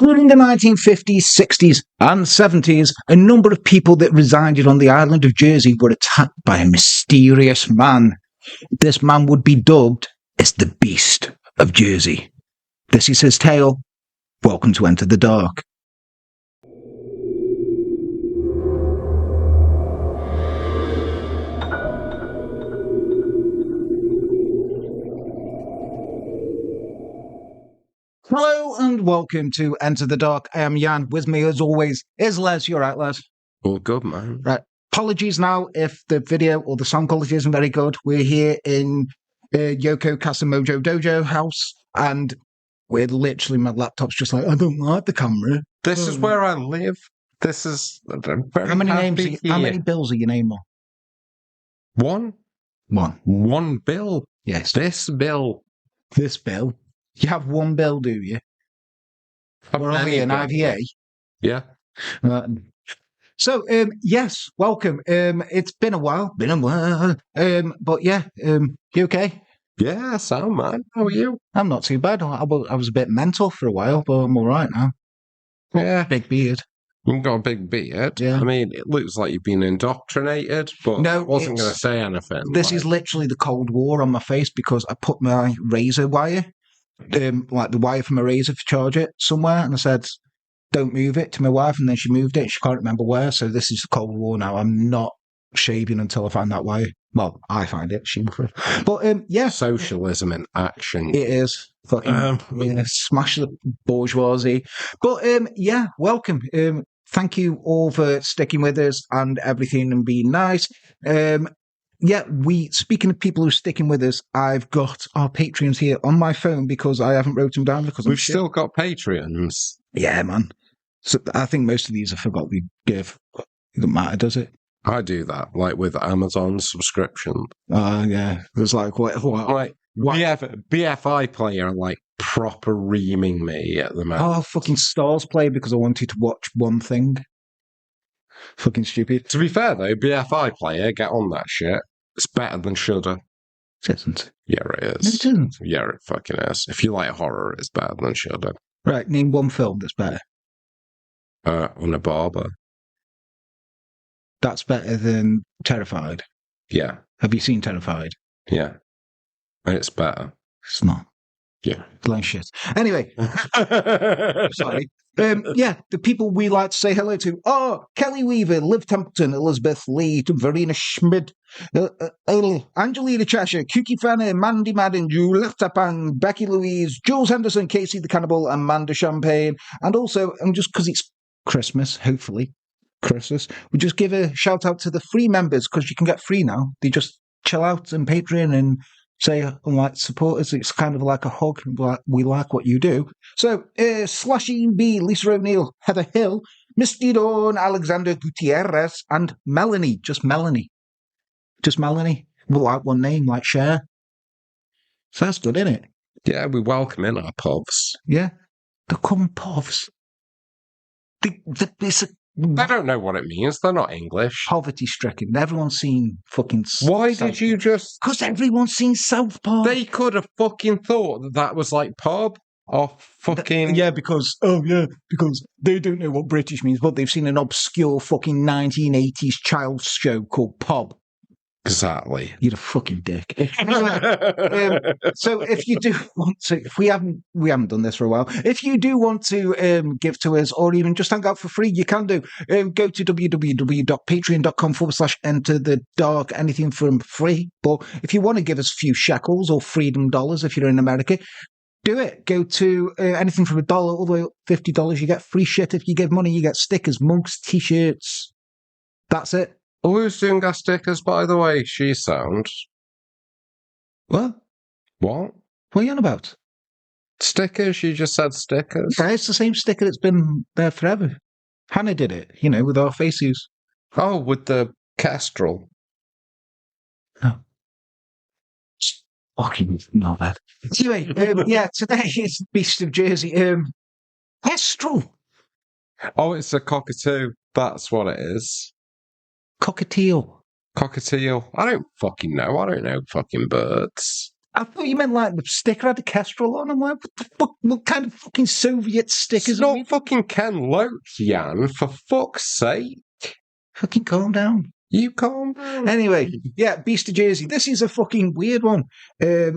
During the 1950s, 60s, and 70s, a number of people that resided on the island of Jersey were attacked by a mysterious man. This man would be dubbed as the Beast of Jersey. This is his tale. Welcome to Enter the Dark. Hello and welcome to Enter the Dark. I am Jan. With me, as always, is Les. You're right, Les. All good, man. Right. Apologies now if the video or the sound quality isn't very good. We're here in Yoko Kasamojo Dojo house, and we're literally, my laptop's just like, I don't like the camera. This is where I live. This is very How many happy names? How many bills are your name on? One. One bill. Yes. This bill. This bill. You have one bill, do you? We're on an IVA. Yeah. So, yes, welcome. It's been a while. But yeah, you okay? Yeah, sound, man. How are you? I'm not too bad. I was a bit mental for a while, but I'm all right now. Yeah. Big beard. You've got a big beard. Yeah. I mean, it looks like you've been indoctrinated, but no, I wasn't going to say anything. This is literally the Cold War on my face because I put my razor wire, like the wire from a razor to charge it somewhere, and I said, don't move it to my wife, and then she moved it. She can't remember where, so this is the Cold War now. I'm not shaving until I find that wire. Well, I find it. She will. But yeah, socialism in action. It is fucking smash the bourgeoisie. But yeah, welcome. Thank you all for sticking with us and everything and being nice. Yeah, speaking of people who are sticking with us, I've got our Patreons here on my phone because I haven't wrote them down because we've still got Patreons. Yeah, man. So I think most of these I forgot we give. It doesn't matter, does it? I do that, like with Amazon subscription. Yeah. It was like, what? Like, BFI player, like, proper reaming me at the moment. Oh, fucking Stars play because I wanted to watch one thing. Fucking stupid. To be fair, though, BFI player, get on that shit. It's better than Shudder. It isn't. Yeah, it is. No, it isn't. Yeah, it fucking is. If you like horror, it's better than Shudder. Right, name one film that's better. On a Barber. That's better than Terrified. Yeah. Have you seen Terrified? Yeah. And it's better. It's not. Yeah. Blind shit. Anyway. Sorry. Yeah, the people we like to say hello to are Kelly Weaver, Liv Templeton, Elizabeth Lee, Verena Schmid, Angelina Cheshire, Kuki Fanner, Mandy Madden, Juliette Tapang, Becky Louise, Jules Henderson, Casey the Cannibal, Amanda Champagne, and also, and just because it's Christmas, hopefully, Christmas, we just give a shout out to the free members because you can get free now. They just chill out on Patreon and say, like, support us. It's kind of like a hug. We like what you do. So, Slashing B, Lisa O'Neill, Heather Hill, Misty Dawn, Alexander Gutierrez, and Melanie. Just Melanie. Just Melanie. Well, like one name, like Cher. So that's good, isn't it? Yeah, we welcome in our povs. Yeah. They're called povs. I don't know what it means. They're not English. Poverty-stricken. Everyone's seen fucking... Why did you just... Because everyone's seen South Park. They could have fucking thought that was like pub or fucking... Yeah, because they don't know what British means, but they've seen an obscure fucking 1980s child's show called Pub. Exactly. You're a fucking dick. So if you do want to, if we haven't done this for a while, if you do want to give to us or even just hang out for free, you can do. Go to www.patreon.com/enterthedark, anything from free. But if you want to give us a few shekels or freedom dollars, if you're in America, do it. Go to anything from $1 all the way up $50. You get free shit. If you give money, you get stickers, mugs, t-shirts. That's it. Who's doing our stickers, by the way? She sounds. What? What? What are you on about? Stickers? You just said stickers. Yeah, it's the same sticker that's been there forever. Hannah did it, with our faces. Oh, with the kestrel. No. Fucking not that. Anyway, yeah, today is Beast of Jersey. Kestrel. Oh, it's a cockatoo. That's what it is. Cockatiel. Cockatiel. I don't fucking know. I don't know fucking birds. I thought you meant like the sticker had a Kestrel on. I'm like, what the fuck? What kind of fucking Soviet stickers? It's not fucking Ken Loach, Jan, for fuck's sake. Fucking calm down. You calm down. Anyway, yeah, Beast of Jersey. This is a fucking weird one.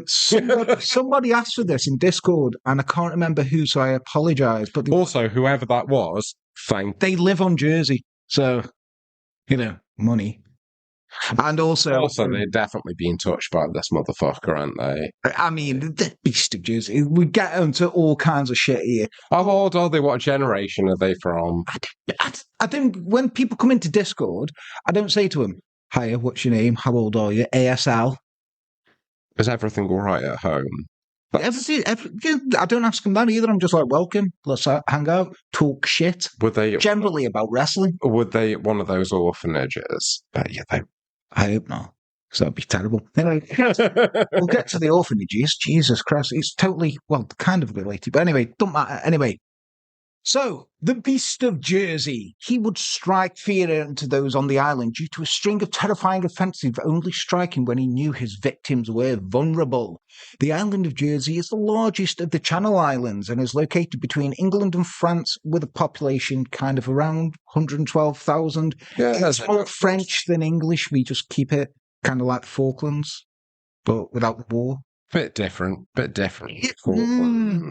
Somebody asked for this in Discord, and I can't remember who, so I apologise. But Also, whoever that was, they live on Jersey, so money. And also, they're definitely being touched by this motherfucker, aren't they? I mean, the Beast of Jersey. We get into all kinds of shit here. How old are they? What generation are they from? I don't. When people come into Discord, I don't say to them, "Hiya, what's your name? How old are you?" ASL. Is everything all right at home? I don't ask them that either. I'm just like, welcome. Let's hang out, talk shit. Would they generally about wrestling? Would they one of those orphanages? I hope not, because that'd be terrible. Anyway, we'll get to the orphanages. Jesus Christ, it's totally kind of related, but anyway, don't matter. Anyway, so the Beast of Jersey, he would strike fear into those on the island due to a string of terrifying offences, only striking when he knew his victims were vulnerable. The island of Jersey is the largest of the Channel Islands and is located between England and France with a population kind of around 112,000. Yeah, it's more French than English. We just keep it kind of like the Falklands, but without the war. Bit different. It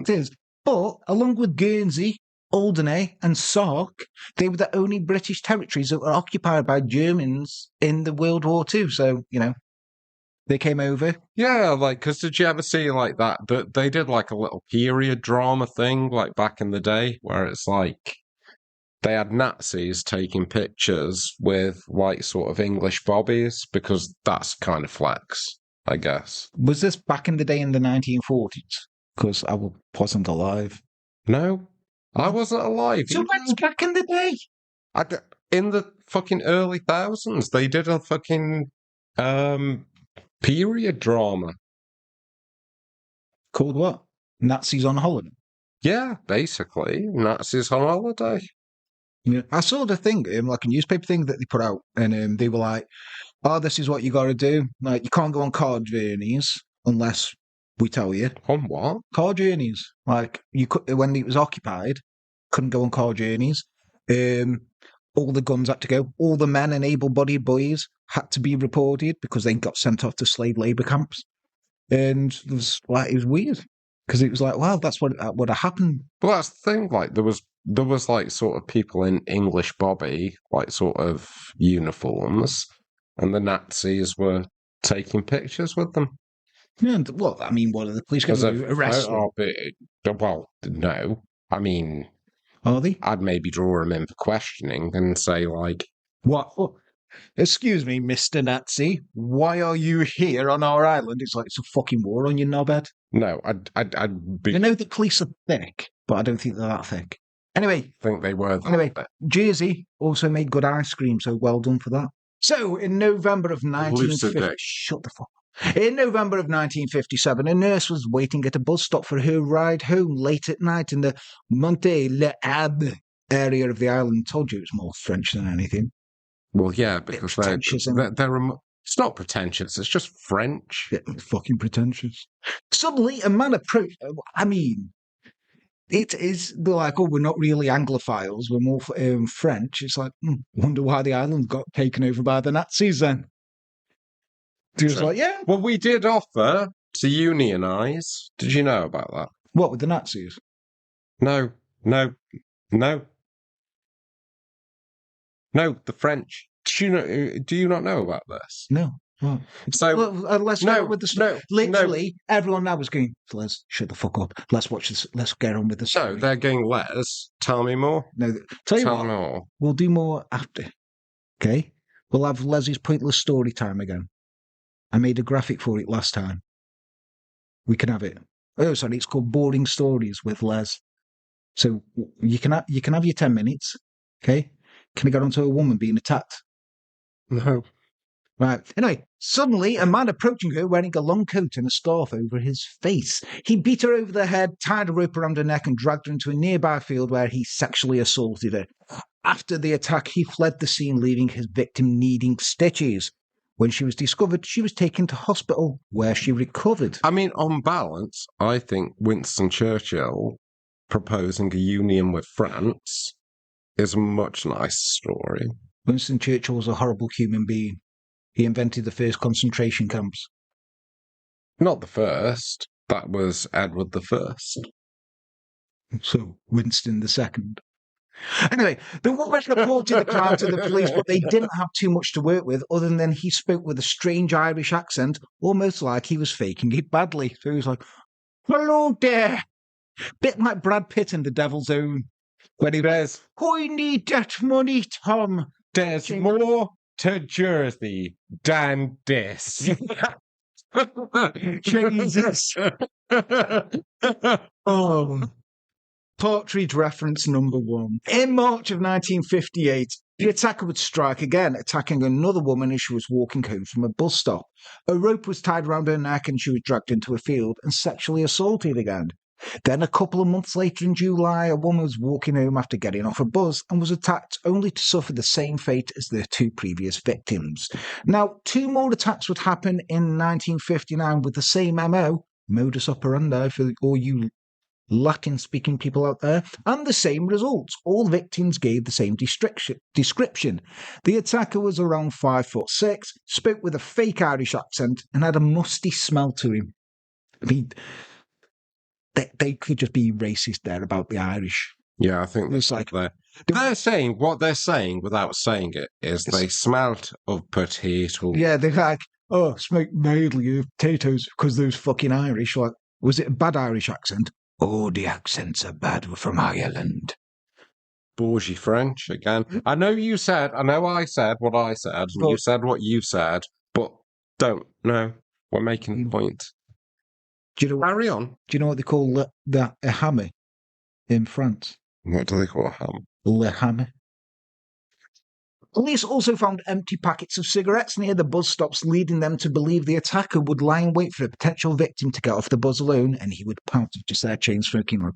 is. But along with Guernsey, Alderney and Sark, they were the only British territories that were occupied by Germans in the World War II. So, they came over. Yeah, because did you ever see that they did a little period drama thing back in the day where it's they had Nazis taking pictures with sort of English bobbies because that's kind of flex, I guess. Was this back in the day in the 1940s? Because I wasn't alive. No. I wasn't alive. So when's back in the day? In the fucking early thousands, they did a fucking period drama. Called what? Nazis on holiday? Yeah, basically. Nazis on holiday. Yeah. I saw the thing, a newspaper thing that they put out, and they were like, oh, this is what you got to do. You can't go on car journeys unless we tell you. On what? Car journeys. You could, when it was occupied, couldn't go on car journeys. All the guns had to go. All the men and able-bodied boys had to be reported because they got sent off to slave labour camps. And it was weird because it was wow, that's what would have happened. Well, that's the thing. There was sort of people in English bobby, sort of uniforms, and the Nazis were taking pictures with them. Yeah, what are the police going to arrest them? Well, no. I mean, are they? I'd maybe draw them in for questioning and say, what? Oh, excuse me, Mr. Nazi, why are you here on our island? It's it's a fucking war on your knobhead. No, I'd be... I know the police are thick, but I don't think they're that thick. Anyway. I think they were. Jersey also made good ice cream, so well done for that. So, in November of 1950... Shut the fuck up. In November of 1957, a nurse was waiting at a bus stop for her ride home late at night in the Monte-le-Abbe area of the island. Told you it was more French than anything. Well, yeah, because they're it's not pretentious, it's just French. Yeah, fucking pretentious. Suddenly, a man approached... it is... They're like, oh, we're not really Anglophiles, we're more French. It's wonder why the island got taken over by the Nazis then. He was yeah. Well, we did offer to unionise. Did you know about that? What, with the Nazis? No, the French. Do you not know about this? No. Well, so let's go with the literally everyone now was going, Les, shut the fuck up. Let's watch this. Let's get on with the story. So they're going, Les, tell me more. No, tell me more. We'll do more after. Okay? We'll have Les's pointless story time again. I made a graphic for it last time. We can have it. Oh, sorry, it's called Boring Stories with Les. So you can have your 10 minutes. Okay? Can I get onto a woman being attacked? No. Right. Anyway, suddenly a man approaching her wearing a long coat and a scarf over his face. He beat her over the head, tied a rope around her neck and dragged her into a nearby field where he sexually assaulted her. After the attack, he fled the scene, leaving his victim needing stitches. When she was discovered, she was taken to hospital where she recovered. I mean, on balance, I think Winston Churchill proposing a union with France is a much nicer story. Winston Churchill was a horrible human being. He invented the first concentration camps. Not the first. That was Edward the First. So, Winston the Second. Anyway, the woman reported the crime to the police, but they didn't have too much to work with other than he spoke with a strange Irish accent, almost like he was faking it badly. So he was like, "Hello there." Bit like Brad Pitt in The Devil's Own. When he says, "I need that money, Tom." There's more to Jersey than this. Jesus. Oh. Partridge reference number 1. In March of 1958, the attacker would strike again, attacking another woman as she was walking home from a bus stop. A rope was tied around her neck and she was dragged into a field and sexually assaulted again. Then a couple of months later in July, a woman was walking home after getting off a bus and was attacked only to suffer the same fate as their 2 previous victims. Now, 2 more attacks would happen in 1959 with the same MO, modus operandi for all you Latin-speaking people out there, and the same results. All victims gave the same description. The attacker was around 5'6", spoke with a fake Irish accent, and had a musty smell to him. I mean, they could just be racist there about the Irish. Yeah, I think it's like they're saying what they're saying without saying it is they smelt of potatoes. Yeah, they're like, "Oh, smoked medley of potatoes because those fucking Irish." Like, was it a bad Irish accent? Oh, the accents are bad. We're from Ireland. Bougie French again. I know I said what I said, and you said what you said, but don't. No, we're making a point. Do you know Carry on. Do you know what they call that a hammer in France? What do they call a hammer? Le hammer. Police also found empty packets of cigarettes near the bus stops, leading them to believe the attacker would lie in wait for a potential victim to get off the bus alone, and he would pout at just their chain smoking like,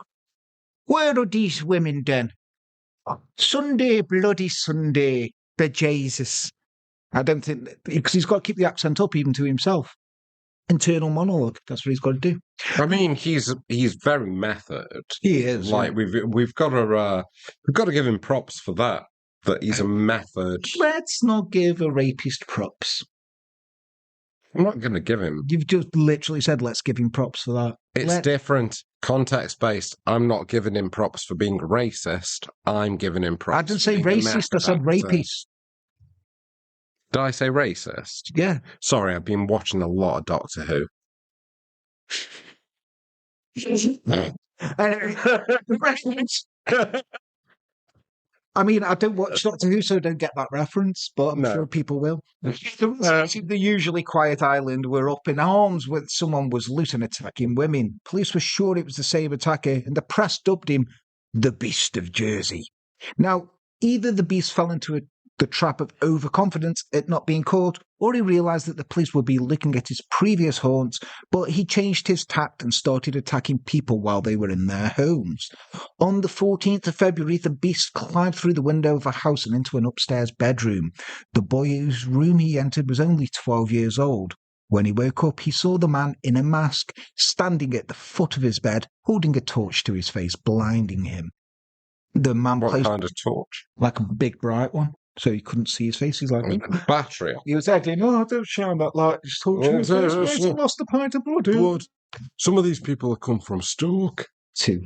"Where are these women then? Sunday, bloody Sunday, bejesus." I don't think, because he's got to keep the accent up even to himself. Internal monologue. That's what he's got to do. I mean, he's very method. He is. Like we've got to give him props for that. That he's a method. Let's not give a rapist props. I'm not going to give him. You've just literally said, "Let's give him props for that." It's different, context based. I'm not giving him props for being racist. I'm giving him props. I didn't say racist. I said rapist. Did I say racist? Yeah. Sorry, I've been watching a lot of Doctor Who. I mean, I don't watch Doctor Who, so I don't get that reference, but I'm sure people will. The usually quiet island were up in arms when someone was looting attacking women. Police were sure it was the same attacker, and the press dubbed him the Beast of Jersey. Now, either the beast fell into the trap of overconfidence at not being caught, or he realised that the police would be looking at his previous haunts, but he changed his tact and started attacking people while they were in their homes. On the 14th of February, the beast climbed through the window of a house and into an upstairs bedroom. The boy whose room he entered was only 12 years old. When he woke up, he saw the man in a mask standing at the foot of his bed, holding a torch to his face, blinding him. The man What kind of torch? Like a big bright one. So he couldn't see his face. He's like, battery. He was acting, "Oh, don't shine that light. Just torch in his face. He lost a pint of blood. Some of these people have come from Stoke. 2.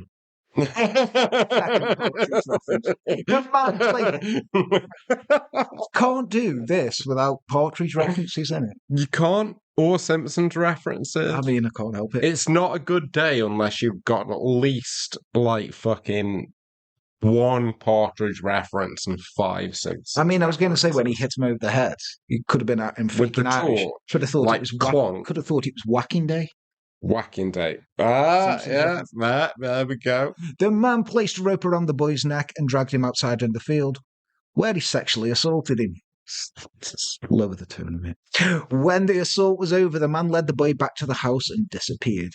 Can't do this without Partridge references in it. You can't, or Simpsons references. I mean, I can't help it. It's not a good day unless you've got at least like fucking 1 Partridge reference and 5 Simpsons. I mean, I was going to say when he hit him over the head, he could have been at him freaking Irish. Could have thought like it was could have thought it was whacking day. Whacking day. Yeah, there we go. The man placed a rope around the boy's neck and dragged him outside in the field, where he sexually assaulted him. Lower the tone a bit. When the assault was over, the man led the boy back to the house and disappeared.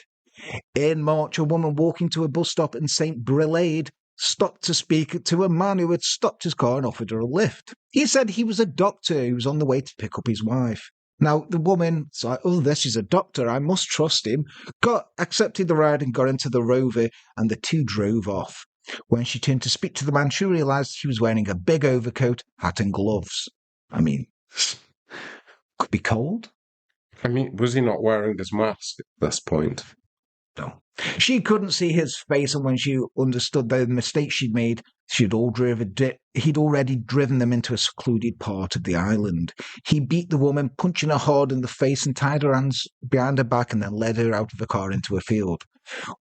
In March, a woman walking to a bus stop in St. Brelade stopped to speak to a man who had stopped his car and offered her a lift. He said he was a doctor who was on the way to pick up his wife. Now, the woman's like, oh, this is a doctor. I must trust him. Accepted the ride and got into the Rover, and the two drove off. When she turned to speak to the man, she realised he was wearing a big overcoat, hat and gloves. I mean, could be cold. I mean, was he not wearing his mask at this point? No. She couldn't see his face, and when she understood the mistake she'd made, he'd already driven them into a secluded part of the island. He beat the woman, punching her hard in the face, and tied her hands behind her back, and then led her out of the car into a field.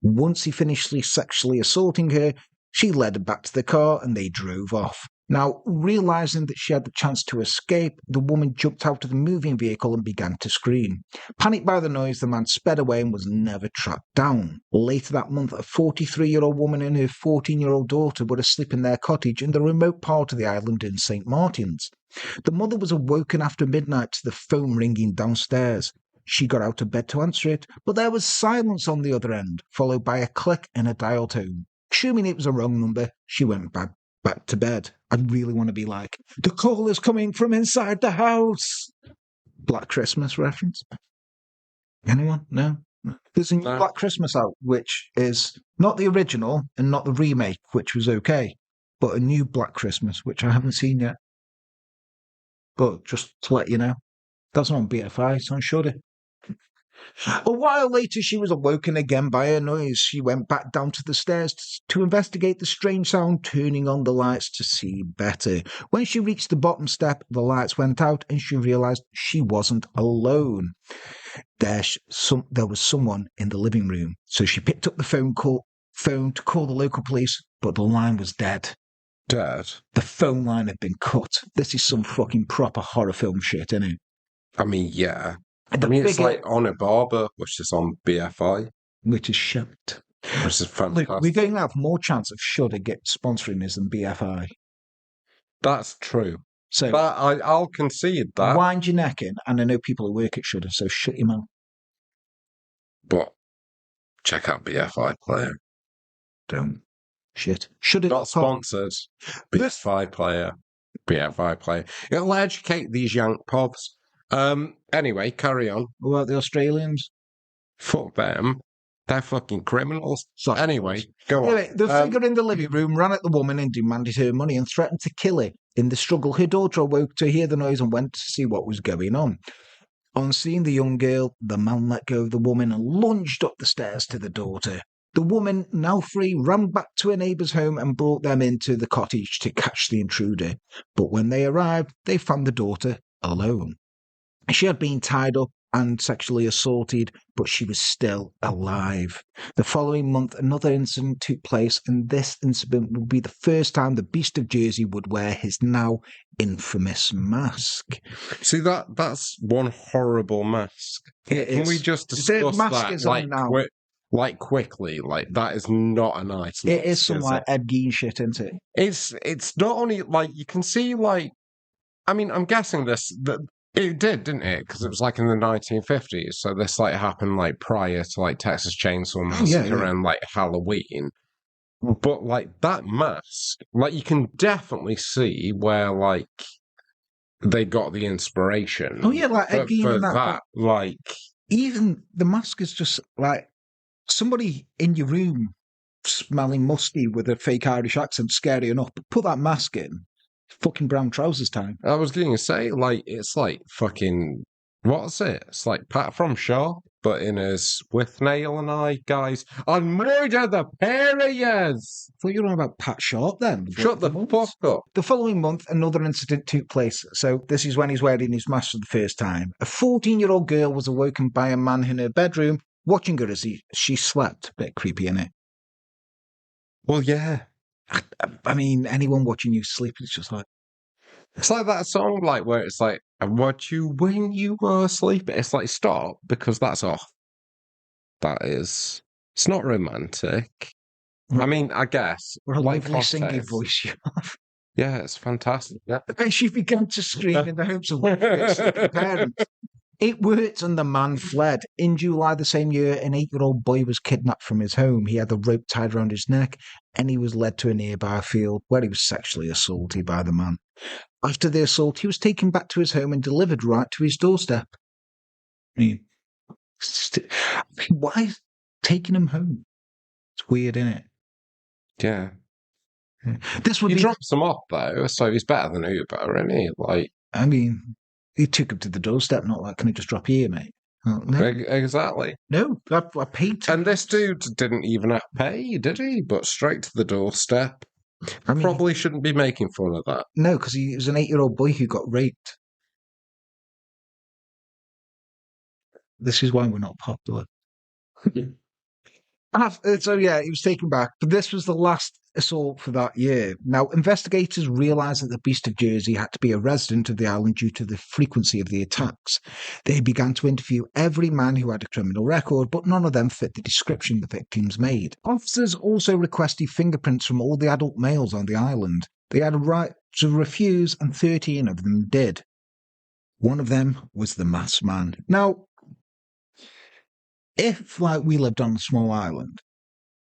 Once he finished sexually assaulting her, she led her back to the car, and they drove off. Now, realising that she had the chance to escape, the woman jumped out of the moving vehicle and began to scream. Panicked by the noise, the man sped away and was never tracked down. Later that month, a 43-year-old woman and her 14-year-old daughter were asleep in their cottage in the remote part of the island in St. Martin's. The mother was awoken after midnight to the phone ringing downstairs. She got out of bed to answer it, but there was silence on the other end, followed by a click in a dial tone. Assuming it was a wrong number, she went back to bed. I really want to be like, the call is coming from inside the house. Black Christmas reference? Anyone? No? There's a new Black Christmas out, which is not the original and not the remake, which was okay, but a new Black Christmas, which I haven't seen yet. But just to let you know, that's not on BFI, it's on Shudder. A while later, she was awoken again by a noise. She went back down to the stairs to investigate the strange sound, turning on the lights to see better. When she reached the bottom step, the lights went out and she realised she wasn't alone. There was someone in the living room. So she picked up the phone to call the local police, but the line was dead. Dead? The phone line had been cut. This is some fucking proper horror film shit, isn't it? I mean, yeah. It's like On a Barber, which is on BFI. Which is shit. Which is fantastic. Look, we're going to have more chance of Shudder sponsoring us than BFI. That's true. So I'll concede that. Wind your neck in, and I know people who work at Shudder, so shut your mouth. But check out BFI Player. Don't. Shit. Shudder. Not sponsored. BFI Player. BFI Player. It'll educate these young pops. Anyway, carry on. What about the Australians? Fuck them. They're fucking criminals. So anyway, go on. Anyway, the figure in the living room ran at the woman and demanded her money and threatened to kill her. In the struggle, her daughter awoke to hear the noise and went to see what was going on. On seeing the young girl, the man let go of the woman and lunged up the stairs to the daughter. The woman, now free, ran back to a neighbour's home and brought them into the cottage to catch the intruder. But when they arrived, they found the daughter alone. She had been tied up and sexually assaulted, but she was still alive. The following month, another incident took place, and this incident would be the first time the Beast of Jersey would wear his now infamous mask. See, that's one horrible mask. Can we just discuss that quickly? Like, that is not a nice mask. It is some like Ed Gein shit, isn't it? It's not only like you can see like, I mean, I'm guessing that it did, didn't it? Because it was like in the 1950s. So this like happened like prior to like Texas Chainsaw Massacre and like Halloween. But like that mask, like you can definitely see where like they got the inspiration. Oh yeah, like Ed Gein for and that. Like even the mask is just like somebody in your room smelling musty with a fake Irish accent, scary enough. But put that mask in. Fucking brown trousers time. I was going to say, like, it's like fucking, what's it? It's like Pat from Shaw, but in his with Nail and I, guys, I'd murder the pair of yous. I thought you were on about Pat Sharp then. Shut the fuck up. The following month, another incident took place. So this is when he's wearing his mask for the first time. A 14-year-old girl was awoken by a man in her bedroom, watching her as she slept. A bit creepy, innit? Well, yeah. I mean, anyone watching you sleep is just like... It's like that song, like, where it's like, I watch you when you are asleep. It's like, stop, because that's off. It's not romantic. I mean, I guess. What a lively singing voice you have. Yeah, it's fantastic. Yeah. And she began to scream in the hopes of her parents. It worked and the man fled. In July the same year, an 8-year-old boy was kidnapped from his home. He had a rope tied around his neck and he was led to a nearby field where he was sexually assaulted by the man. After the assault, he was taken back to his home and delivered right to his doorstep. I mean, why is taking him home? It's weird, isn't it? Yeah. This would He be. drops them off, though, so he's better than Uber, isn't he? Like, I mean, he took him to the doorstep, not like, can I just drop you here, mate? Well, no, exactly. no, I paid to. And this dude didn't even have to pay, did he? But straight to the doorstep. I mean, Probably shouldn't be making fun of that. no, because he was an 8-year-old boy who got raped. This is why we're not popular. So yeah, he was taken back, but this was the last assault for that year. Now, investigators realised that the Beast of Jersey had to be a resident of the island due to the frequency of the attacks. They began to interview every man who had a criminal record, but none of them fit the description the victims made. Officers also requested fingerprints from all the adult males on the island. They had a right to refuse, and 13 of them did. One of them was the masked man. Now, if, like, we lived on a small island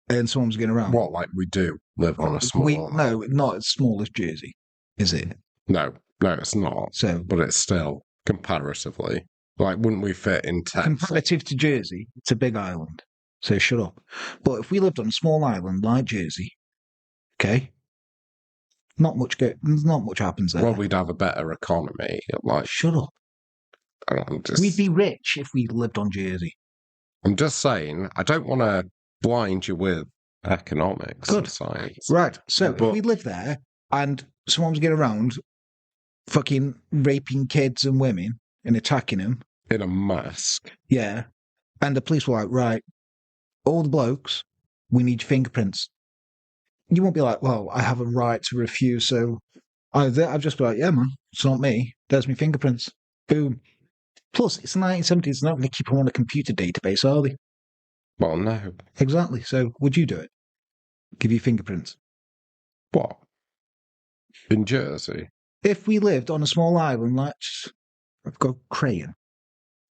and someone was going around... What, like we do live on a small island? No, not as small as Jersey, is it? No, it's not. So, but it's still, comparatively, like, wouldn't we fit in Texas? Comparative to Jersey, it's a big island. So shut up. But if we lived on a small island like Jersey, okay, not much happens there. Well, we'd have a better economy. Like, shut up. We'd be rich if we lived on Jersey. I'm just saying, I don't want to blind you with economics and science. Right, so if we lived there and someone was getting around fucking raping kids and women and attacking them. In a mask. Yeah. And the police were like, right, all the blokes, we need your fingerprints. You won't be like, well, I have a right to refuse, so I'll just be like, yeah, man, it's not me. There's my fingerprints. Boom. Plus, it's the 1970s. They're not going to keep them on a computer database, are they? Well, no. Exactly. So, would you do it? Give you fingerprints? What? In Jersey? If we lived on a small island, like... I've got crayon.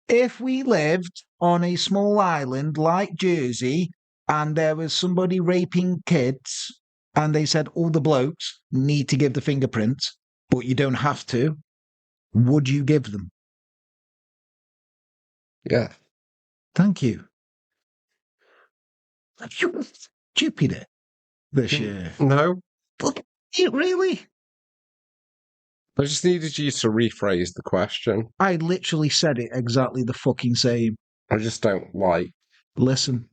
If we lived on a small island like Jersey, and there was somebody raping kids, and they said all the blokes need to give the fingerprints, but you don't have to, would you give them? Yeah. Thank you. Are you stupid this year? No. But you really? I just needed you to rephrase the question. I literally said it exactly the fucking same. I just don't like... Listen.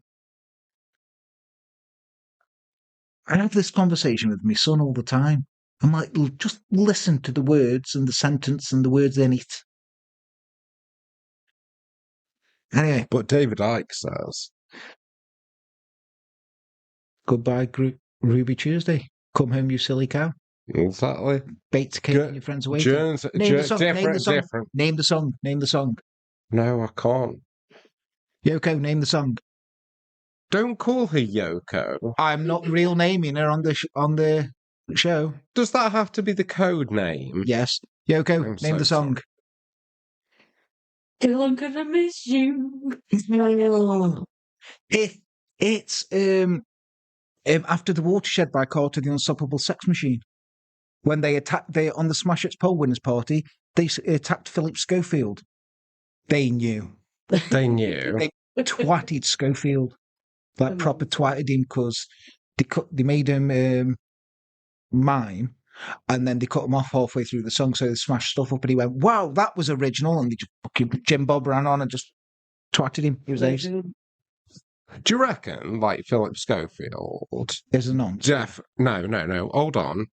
I have this conversation with my son all the time. I'm like, just listen to the words and the sentence and the words in it. Anyway. But David Icke says... Goodbye, Ruby Tuesday. Come home, you silly cow. Exactly. Bait to keep your friends away. Name the song. Different. Name the song. Name the song. No, I can't. Yoko, name the song. Don't call her Yoko. I'm not real naming her on the show. Does that have to be the code name? Yes. Yoko, name the song. Still I'm gonna miss you. It's After the Watershed by Carter, the Unstoppable Sex Machine. When they attacked on the Smash It's Poll Winners Party, they attacked Philip Schofield. They knew. They knew. They twatted Schofield. Like proper twatted him because they made him mime, and then they cut him off halfway through the song, so they smashed stuff up, and he went, wow, that was original, and they just fucking Jim Bob ran on and just twatted him. He was ace. Do you reckon, like, Philip Schofield... Is a nonce? No. Hold on.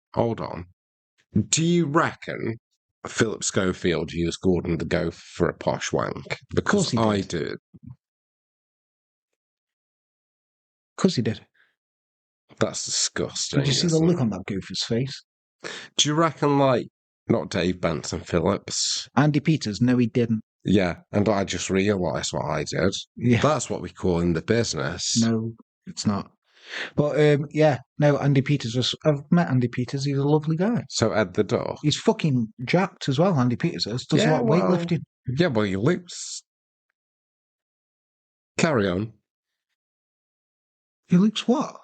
Do you reckon Philip Schofield used Gordon the Gopher for a posh wank? Because I did. Of course he did. That's disgusting. Did you see the look on that gopher's face? Do you reckon, like, not Dave Benson Phillips? Andy Peters? No, he didn't. Yeah, and I just realised what I did. Yeah. That's what we call in the business. No, it's not. But, Andy Peters, I've met Andy Peters, he's a lovely guy. So Ed the Duck? He's fucking jacked as well, Andy Peters is. Does a lot of weightlifting. Yeah, well, he looks... Carry on. He looks what?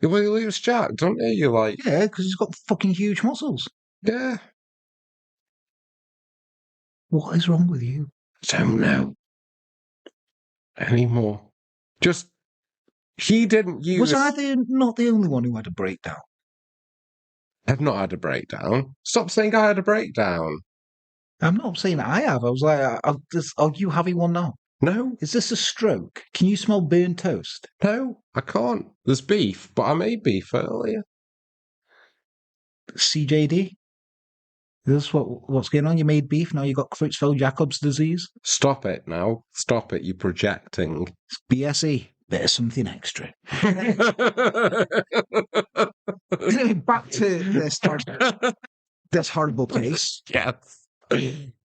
Well, he looks jacked, don't he? You're like... Yeah, because he's got fucking huge muscles. Yeah. What is wrong with you? I don't know. anymore. Just, he didn't use... Was I not the only one who had a breakdown? I've not had a breakdown. Stop saying I had a breakdown. I'm not saying I have. I was like, are you having one now? No, Is this a stroke? Can you smell burnt toast? no, I can't. There's beef, but I made beef earlier. CJD? Is this what's going on? You made beef, now you got Creutzfeldt-Jacobs disease? Stop it now. Stop it, you're projecting. It's BSE. Bit of something extra. Anyway, back to this horrible case. Yes.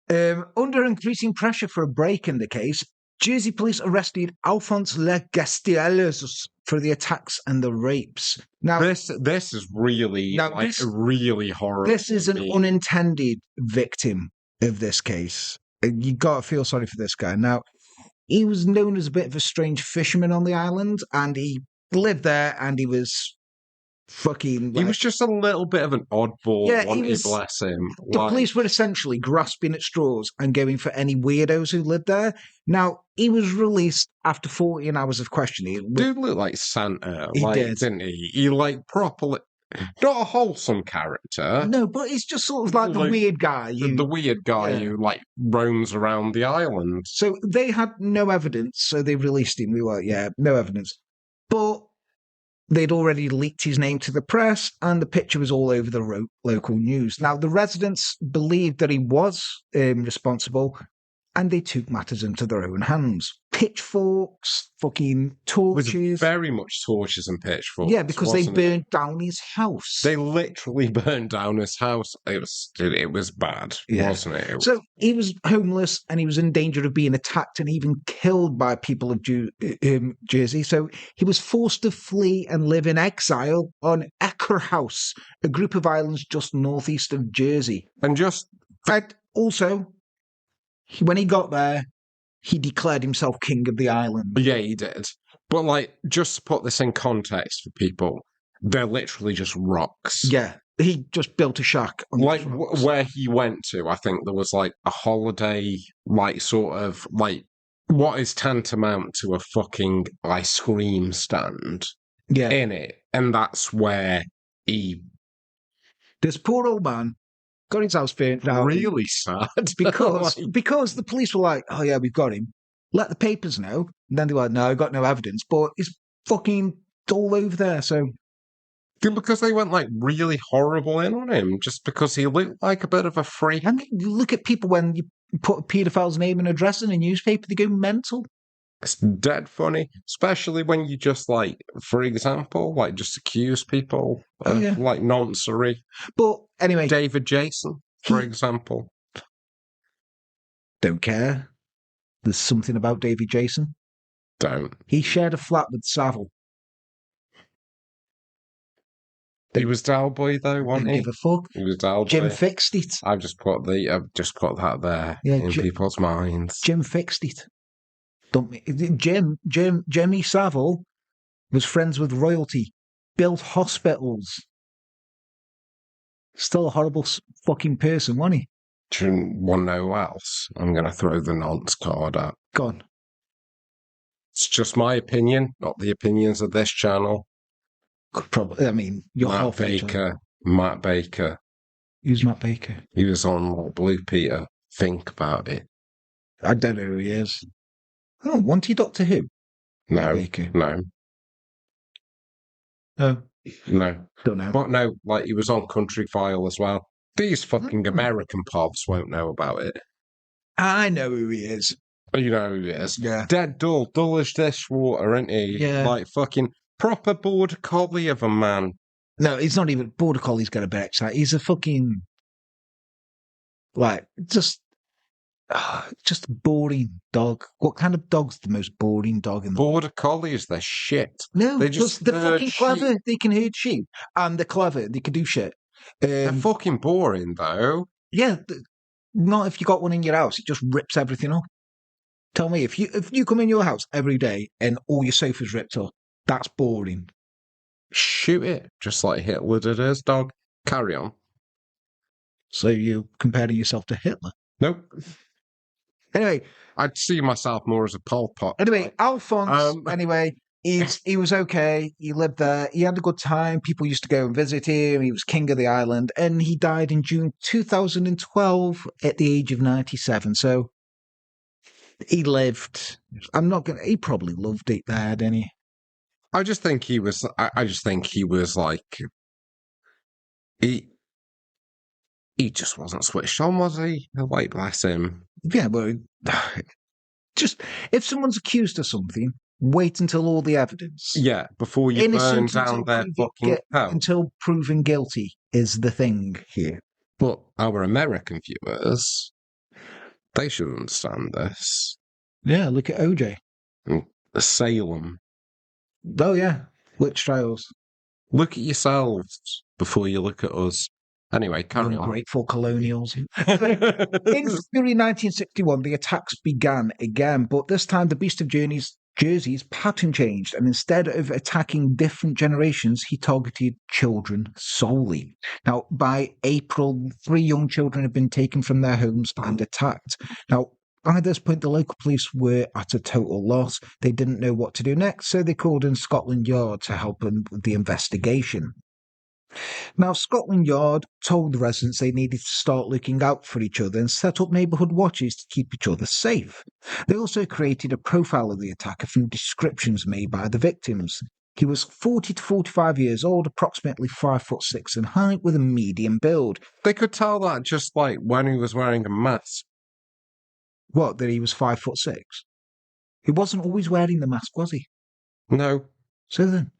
Under increasing pressure for a break in the case, Jersey police arrested Alphonse Legestielles for the attacks and the rapes. Now, this is really really horrible. This is an unintended victim of this case. You got to feel sorry for this guy. Now, he was known as a bit of a strange fisherman on the island, and he lived there, and he was fucking... he was just a little bit of an oddball, bless him. The police were essentially grasping at straws and going for any weirdos who lived there. Now, he was released after 14 hours of questioning. Dude looked like Santa, He did. didn't he? He, properly... Not a wholesome character. No, but he's just sort of like the weird guy. The weird guy who, roams around the island. So they had no evidence, so they released him. We were like, yeah, no evidence. But they'd already leaked his name to the press, and the picture was all over the local news. Now, the residents believed that he was responsible, and they took matters into their own hands. Pitchforks, fucking torches. It was very much torches and pitchforks. Yeah, because they burnt down his house. They literally burned down his house. It was bad, wasn't it? So he was homeless, and he was in danger of being attacked and even killed by people of Jersey. So he was forced to flee and live in exile on Ecker House, a group of islands just northeast of Jersey. And also, when he got there, he declared himself king of the island. Yeah, he did. But, just to put this in context for people, they're literally just rocks. Yeah, he just built a shack. On where he went to, I think there was, a holiday, what is tantamount to a fucking ice cream stand in it. And that's where he... This poor old man got his house burnt down. Really sad. Because the police were like, oh yeah, we've got him. Let the papers know. And then they were like, no, I've got no evidence. But it's fucking all over there, so... Because they went, really horrible in on him, just because he looked like a bit of a freak. And you look at people when you put a paedophile's name and address in a newspaper, they go mental. It's dead funny, especially when you just, for example, just accuse people of, nonsense. But anyway... David Jason, for example. Don't care. There's something about David Jason. Don't. He shared a flat with Savile. He was Dalboy, though, wasn't he? Didn't give a fuck. He was Dalboy. Jim fixed it. I've just put that there in people's minds. Jim fixed it. Jimmy Savile was friends with royalty, built hospitals. Still a horrible fucking person, wasn't he? Do you want to know who else? I'm going to throw the nonce card at. Go on. It's just my opinion, not the opinions of this channel. Probably. I mean, you're Matt Baker. Who's Matt Baker? He was on Blue Peter. Think about it. I don't know who he is. Oh, Wanted Doctor Who? No. Baker. No. Oh. No. Don't know. But no, he was on Country File as well. These fucking American pobs won't know about it. I know who he is. You know who he is. Yeah. Dead dull as dishwater, isn't he? Yeah. Fucking proper border collie of a man. No, he's not even... Border Collie's got a bit excited. He's a fucking... just a boring dog. What kind of dog's the most boring dog in the Border Collies, they're shit. No, they're fucking clever. Sheep. They can herd sheep. And they're clever. They can do shit. They're fucking boring, though. Yeah, not if you got one in your house. It just rips everything up. Tell me, if you come in your house every day and all your sofa's ripped up, that's boring. Shoot it, just like Hitler did his dog. Carry on. So you're comparing yourself to Hitler? Nope. Anyway, I'd see myself more as a Pol Pot. Anyway, type. Alphonse, he was okay. He lived there. He had a good time. People used to go and visit him. He was king of the island. And he died in June 2012 at the age of 97. So he lived. He probably loved it there, didn't he? I just think he was like, he just wasn't switched on, was he? Like, bless him. Yeah, but just if someone's accused of something, wait until all the evidence. Yeah, before you burn down their fucking house. Until proven guilty is the thing here. But our American viewers, they should understand this. Yeah, look at OJ. Salem. Oh, yeah. Witch trials. Look at yourselves before you look at us. Anyway, carry on. Ungrateful colonials. In February 1961, the attacks began again, but this time the Beast of Jersey's pattern changed, and instead of attacking different generations, he targeted children solely. Now, by April, 3 young children had been taken from their homes and attacked. Now, by this point, the local police were at a total loss. They didn't know what to do next, so they called in Scotland Yard to help them with the investigation. Now, Scotland Yard told the residents they needed to start looking out for each other and set up neighbourhood watches to keep each other safe. They also created a profile of the attacker from descriptions made by the victims. He was 40 to 45 years old, approximately 5'6" in height, with a medium build. They could tell that just like when he was wearing a mask. What, that he was 5'6"? He wasn't always wearing the mask, was he? No. So then?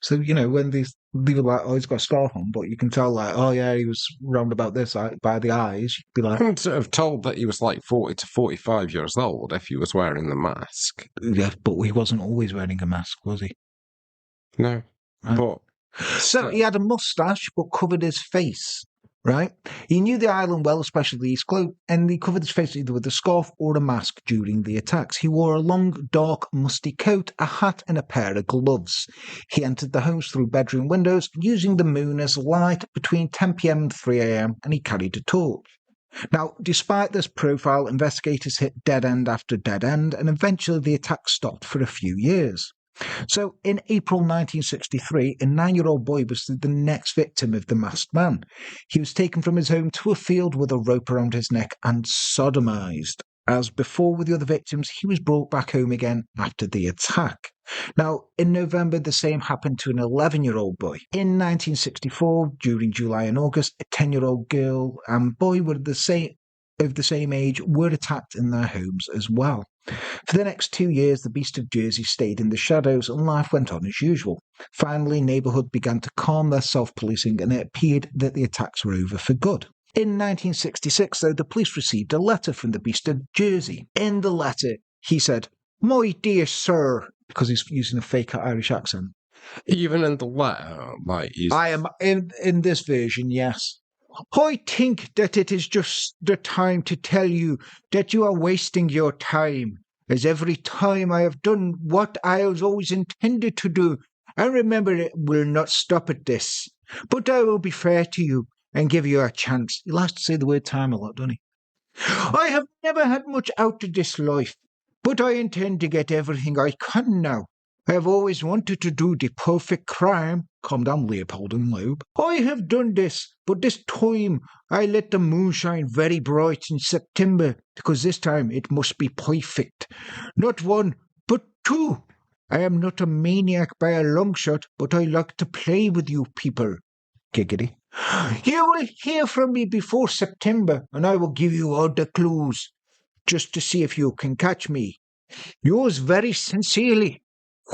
So, when these people are like, oh, he's got a scarf on, but you can tell, like, oh, yeah, he was round about this by the eyes. You'd be like, I couldn't have told that he was like 40 to 45 years old if he was wearing the mask. Yeah, but he wasn't always wearing a mask, was he? No. Right. But. So he had a moustache, but covered his face, right? He knew the island well, especially the East Coast, and he covered his face either with a scarf or a mask during the attacks. He wore a long, dark, musty coat, a hat, and a pair of gloves. He entered the house through bedroom windows, using the moon as light between 10 p.m. and 3 a.m., and he carried a torch. Now, despite this profile, investigators hit dead end after dead end, and eventually the attack stopped for a few years. So, in April 1963, a 9-year-old boy was the next victim of the masked man. He was taken from his home to a field with a rope around his neck and sodomized. As before with the other victims, he was brought back home again after the attack. Now, in November, the same happened to an 11-year-old boy. In 1964, during July and August, a 10-year-old girl and boy were of the same age were attacked in their homes as well. For the next 2 years, the Beast of Jersey stayed in the shadows and life went on as usual. Finally, neighbourhood began to calm their self-policing and it appeared that the attacks were over for good. In 1966, though, the police received a letter from the Beast of Jersey. In the letter, he said, "My dear sir," because he's using a fake Irish accent. Even in the letter, like I am in this version, yes. "I think that it is just the time to tell you that you are wasting your time, as every time I have done what I was always intended to do, and remember it will not stop at this. But I will be fair to you and give you a chance." He likes to say the word time a lot, doesn't he? "I have never had much out of this life, but I intend to get everything I can now. I have always wanted to do the perfect crime." Calm down, Leopold and Loeb. "I have done this, but this time I let the moon shine very bright in September, because this time it must be perfect. Not one, but two. I am not a maniac by a long shot, but I like to play with you people." Giggity. "You will hear from me before September, and I will give you all the clues, just to see if you can catch me. Yours very sincerely,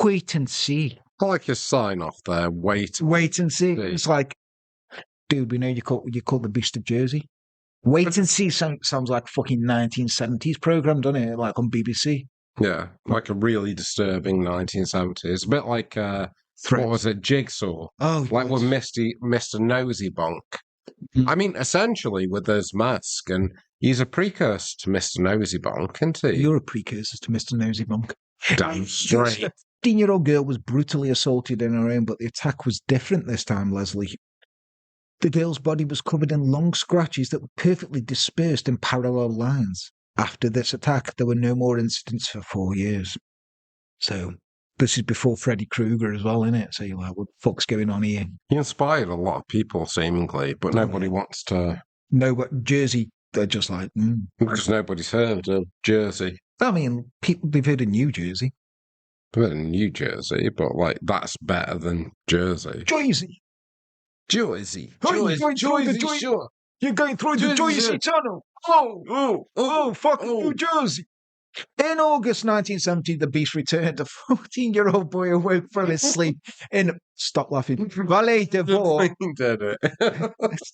Wait and See." I like his sign off there. Wait and see. It's like, dude, we know you call the Beast of Jersey. Wait and See sounds like fucking 1970s program, doesn't it? Like on BBC. Yeah, like a really disturbing 1970s. A bit like what was it, Jigsaw? Oh, like with Mr. Nosy Bonk. I mean, essentially with his mask, and he's a precursor to Mr. Nosy Bonk, isn't he? You're a precursor to Mr. Nosy Bonk. Damn straight. A 15-year-old girl was brutally assaulted in her home, but the attack was different this time, Leslie. The girl's body was covered in long scratches that were perfectly dispersed in parallel lines. After this attack, there were no more incidents for 4 years. So, this is before Freddy Krueger as well, isn't it? So you're like, what the fuck's going on here? He inspired a lot of people, seemingly, but nobody wants to. No, but Jersey, they're just like, Because nobody's heard of Jersey. I mean, people, they've heard of New Jersey. They've heard of New Jersey, but, like, that's better than Jersey. Jersey! Jersey! Jersey, sure! You're going through the Jersey Tunnel! Fucking New Jersey! In August 1970, the beast returned a 14-year-old boy awoke from his sleep in, stop laughing, Valley de Vaux. Did it.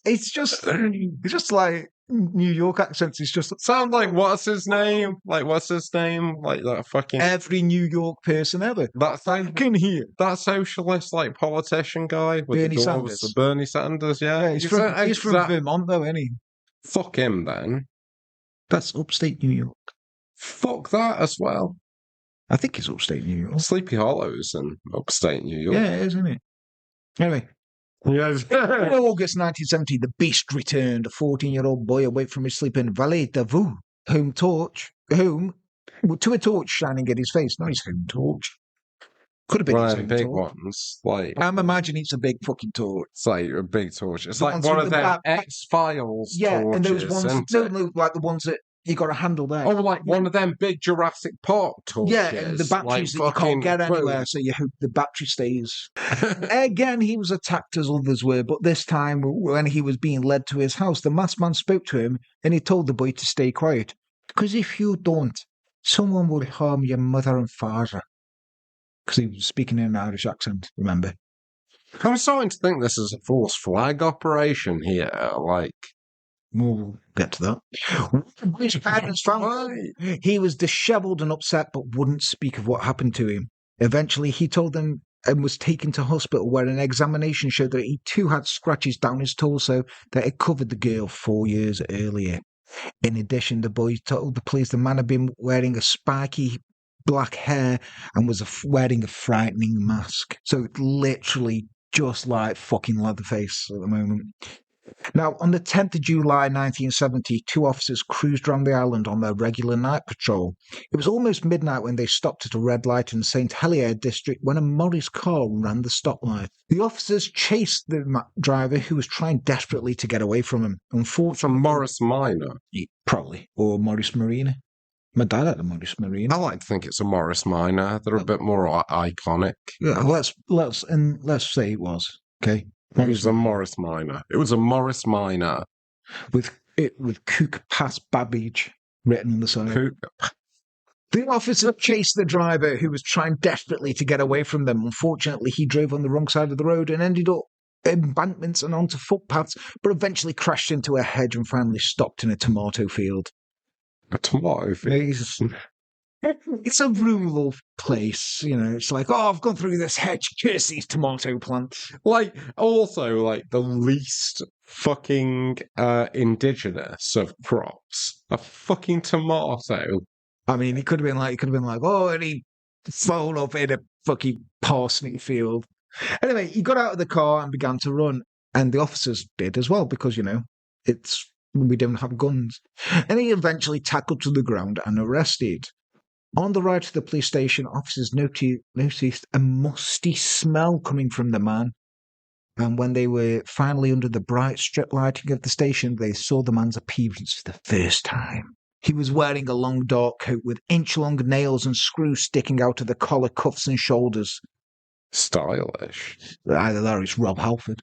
It's just like New York accents. It's just Sound like what's his name? Like what's his name? Like that fucking every New York person ever. that Can hear that socialist like politician guy with Bernie the Sanders. doors, Bernie Sanders, yeah. He's from Vermont, though, isn't he? Fuck him then. That's upstate New York. Fuck that as well. I think it's upstate New York. Sleepy Hollow's in upstate New York. Yeah, it is, isn't it? Anyway. Yes. In August 1970, the beast returned. A 14-year-old boy awake from his sleep in Valley de Vaux. To a torch shining at his face. Not his home torch. Could have been his One of home the big torch. ones. Like I'm imagining it's a big fucking torch. it's like a big torch. It's The like ones one with of the them back- X-Files Yeah, torches, and those ones isn't don't it? look like the ones that you got to handle there. Oh, like one of them big Jurassic Park torches. Yeah, and the batteries that you can't get anywhere, so you hope the battery stays. Again, he was attacked as others were, but this time, when he was being led to his house, the masked man spoke to him and he told the boy to stay quiet. Because if you don't, someone will harm your mother and father. Because he was speaking in an Irish accent, remember? I'm starting to think this is a false flag operation here. Like, We'll get to that. His parents found he was dishevelled and upset, but wouldn't speak of what happened to him. Eventually, he told them and was taken to hospital, where an examination showed that he too had scratches down his torso that had covered the girl 4 years earlier. In addition, the boy told the police the man had been wearing a spiky black hair and was wearing a frightening mask. So it's literally just like fucking Leatherface at the moment. Now, on the 10th of July 1970, 2 officers cruised around the island on their regular night patrol. It was almost midnight when they stopped at a red light in St. Helier district when a Morris car ran the stoplight. The officers chased the driver, who was trying desperately to get away from him. Unfortunately, Morris Minor. Probably, or Morris Marina. My dad had a Morris Marina. I like to think it's a Morris Minor. They're a bit more iconic. Yeah, let's say it was. Okay. It was a Morris Minor. It was a Morris Minor. With Cook Pass Babbage written on the side. The officer chased the driver, who was trying desperately to get away from them. Unfortunately, he drove on the wrong side of the road and ended up embankments and onto footpaths, but eventually crashed into a hedge and finally stopped in a tomato field. A tomato field? It's a rural place, you know. It's like, oh, I've gone through this hedge. Curse these tomato plants. Like, also, like, the least fucking indigenous of crops. A fucking tomato. I mean, it could have been like, oh, and he fell up in a fucking parsnip field. Anyway, he got out of the car and began to run, and the officers did as well, because, you know, we don't have guns. And he eventually tackled to the ground and arrested. On the ride to the police station, officers noticed a musty smell coming from the man. And when they were finally under the bright strip lighting of the station, they saw the man's appearance for the first time. He was wearing a long dark coat with inch-long nails and screws sticking out of the collar, cuffs and shoulders. Stylish. Either that or it's Rob Halford.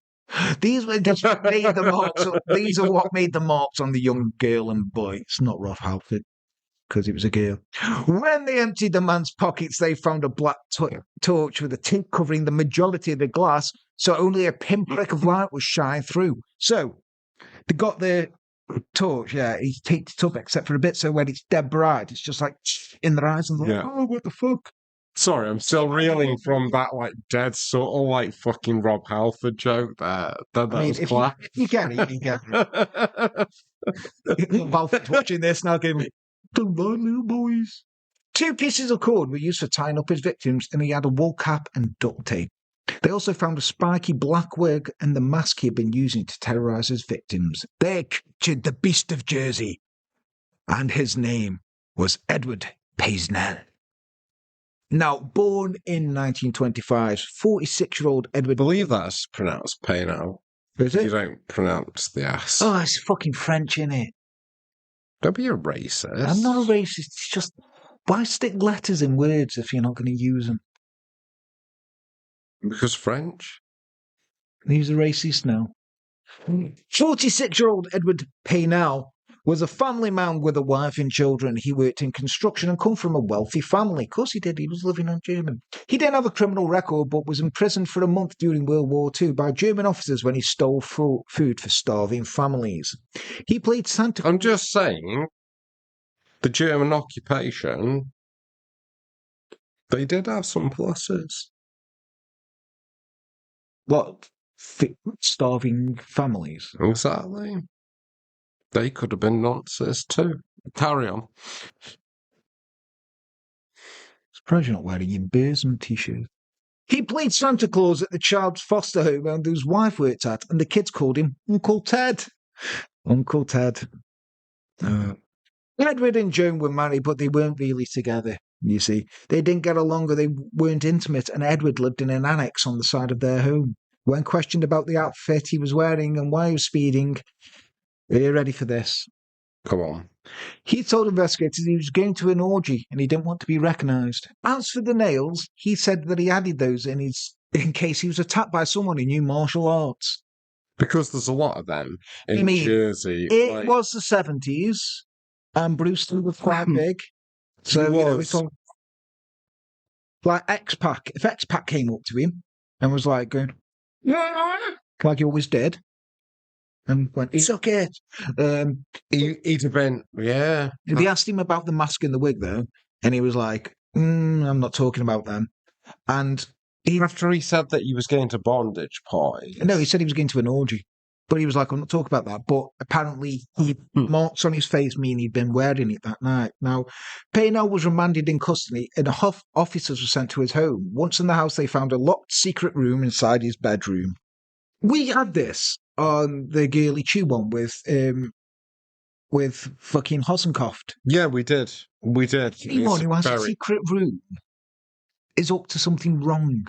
These were just made the marks. These are what made the marks on the young girl and boy. It's not Rob Halford, because it was a girl. When they emptied the man's pockets, they found a black torch with a tint covering the majority of the glass, so only a pinprick of light was shining through. So they got their torch, yeah, he's taped it up except for a bit, so when it's dead bright, it's just like in their eyes, and they're like, oh, what the fuck? Sorry, I'm still reeling from that, like, dead subtle, like, fucking Rob Halford joke there. That was class. You get it, you get it. Halford's watching this now, giving me, don't mind little boys. 2 pieces of cord were used for tying up his victims, and he had a wool cap and duct tape. They also found a spiky black wig and the mask he had been using to terrorise his victims. They captured the Beast of Jersey, and his name was Edward Paisnel. Now, born in 1925, 46-year-old I Edward... believe that's pronounced Paisnel. Is You it? don't pronounce the S. Oh, it's fucking French, innit? Don't be a racist. I'm not a racist. It's just, why stick letters in words if you're not going to use them? Because French? He's a racist now. 46-year-old Edward Paisnel was a family man with a wife and children. He worked in construction and come from a wealthy family. Of course he did. He was living on German. He didn't have a criminal record, but was imprisoned for a month during World War II by German officers when he stole food for starving families. He played Santa Claus. I'm just saying, the German occupation, they did have some pluses. What? Starving families? Exactly. They could have been Nazis too. Carry on. Surprised you're not wearing your Bearsman t-shirt. He played Santa Claus at the child's foster home and whose wife worked at, and the kids called him Uncle Ted. Uncle Ted. Edward and Joan were married, but they weren't really together, you see. They didn't get along or they weren't intimate, and Edward lived in an annex on the side of their home. When questioned about the outfit he was wearing and why he was speeding, are you ready for this? Come on. He told investigators he was going to an orgy and he didn't want to be recognised. As for the nails, he said that he added those in case he was attacked by someone who knew martial arts. Because there's a lot of them in Jersey. It was the 70s, and Bruce Lee was quite big. So, we thought, like X-Pac, if X-Pac came up to him and was like going, like he always did, and went, suck it. He'd have been, yeah. They asked him about the mask and the wig, though, and he was like, I'm not talking about them. And after he said that he was going to bondage parties. No, he said he was going to an orgy. But he was like, I'm not talking about that. But apparently, marks on his face mean he'd been wearing it that night. Now, Paisnel was remanded in custody, and officers were sent to his home. Once in the house, they found a locked secret room inside his bedroom. We had this on the Girly Chew one with fucking Hosenkoft. Yeah, we did. We did. Anyone who has a secret room is up to something wrong.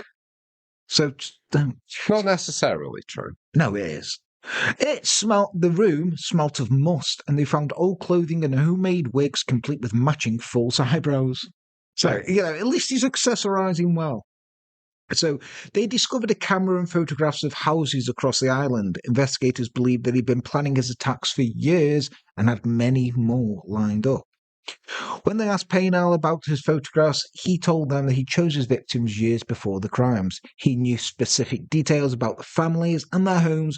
So don't. Not necessarily true. No, it is. The room smelt of must, and they found old clothing and homemade wigs complete with matching false eyebrows. So, at least he's accessorising well. So they discovered a camera and photographs of houses across the island. Investigators believe that he'd been planning his attacks for years and had many more lined up. When they asked Paisnel about his photographs, he told them that he chose his victims years before the crimes. He knew specific details about the families and their homes